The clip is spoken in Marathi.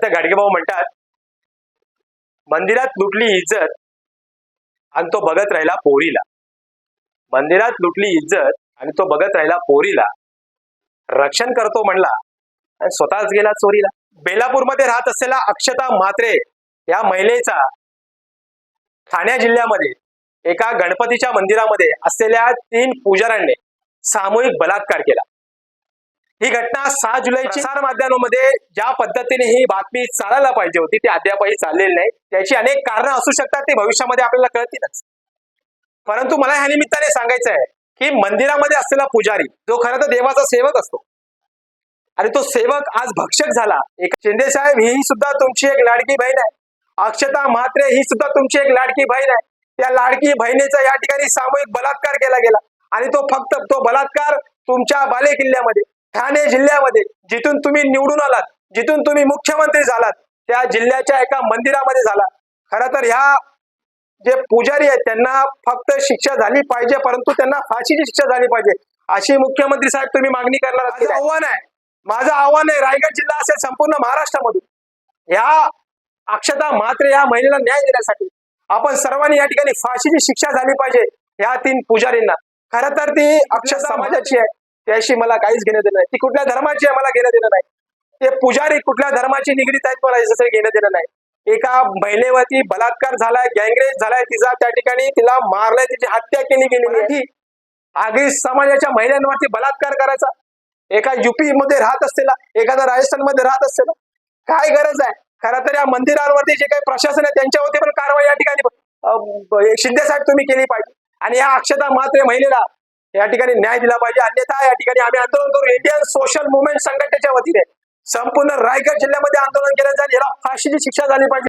संत गाडगेबाबा म्हणतात, मंदिरात लुटली इज्जत आणि तो बघत राहिला पोरीला. मंदिरात लुटली इज्जत आणि तो बघत राहिला पोरीला. रक्षण करतो म्हणला आणि स्वतःच गेला चोरीला. बेलापूरमध्ये राहत असलेला अक्षता म्हात्रे या महिलेचा ठाणे जिल्ह्यामध्ये एका गणपतीच्या मंदिरामध्ये असलेल्या 3 पुजाऱ्यांनी सामूहिक बलात्कार केला. ही घटना 6 जुलैची प्रसार माध्यमांमध्ये ज्या पद्धतीने ही बातमी चालायला पाहिजे होती ती अद्यापही चाललेली नाही. त्याची अनेक कारणं असू शकतात, ते भविष्यामध्ये आपल्याला कळतीलच. परंतु मला ह्या निमित्ताने सांगायचं आहे की मंदिरामध्ये असलेला पुजारी जो खरं तर देवाचा सेवक असतो आणि तो सेवक आज भक्षक झाला. एक शिंदे साहेब, ही सुद्धा तुमची एक लाडकी बहीण आहे. अक्षता म्हात्रे ही सुद्धा तुमची एक लाडकी बहीण आहे. त्या लाडकी बहिणीचा या ठिकाणी सामूहिक बलात्कार केला गेला आणि तो बलात्कार तुमच्या बालेकिल्ल्यामध्ये ठाणे जिल्ह्यामध्ये, जिथून तुम्ही निवडून आलात, जिथून तुम्ही मुख्यमंत्री झालात, त्या जिल्ह्याच्या एका मंदिरामध्ये झाला. खरं तर ह्या जे पुजारी आहेत त्यांना फक्त शिक्षा झाली पाहिजे, परंतु त्यांना फाशीची शिक्षा झाली पाहिजे अशी मुख्यमंत्री साहेब तुम्ही मागणी करणार आहात. माझं आव्हान आहे रायगड जिल्हा असेल संपूर्ण महाराष्ट्रामधून ह्या अक्षता म्हात्रे या महिलेला न्याय देण्यासाठी आपण सर्वांनी या ठिकाणी फाशीची शिक्षा झाली पाहिजे ह्या 3 पुजारींना. खरं तर ती अक्षता समाजाची आहे, त्याशी मला काहीच घेणं देणं नाही. ती कुठल्या धर्माची आहे मला घेणं देणं नाही. ते पुजारी कुठल्या धर्माची निगडीत आहेत मला याचं घेणं देणं नाही. एका महिलेवरती बलात्कार झालाय, गँगरेप झालाय, तिचा त्या ठिकाणी तिला मारलाय, तिची हत्या केली गेली. आगरी समाजाच्या महिलांवरती बलात्कार करायचा, एका युपी मध्ये राहत असलेला, एखादा राजस्थान मध्ये राहत असलेला, काय गरज आहे? खरं तर या मंदिरांवरती जे काही प्रशासन आहे त्यांच्यावरती पण कारवाई या ठिकाणी शिंदे साहेब तुम्ही केली पाहिजे आणि या अक्षता म्हात्रे महिलेला या ठिकाणी न्याय दिला पाहिजे. अन्यथा या ठिकाणी आम्ही आंदोलन करू. इंडियन सोशल मुवमेंट संघटनेच्या वतीने संपूर्ण रायगड जिल्ह्यामध्ये आंदोलन केलं जाईल. याला फाशीची शिक्षा झाली पाहिजे.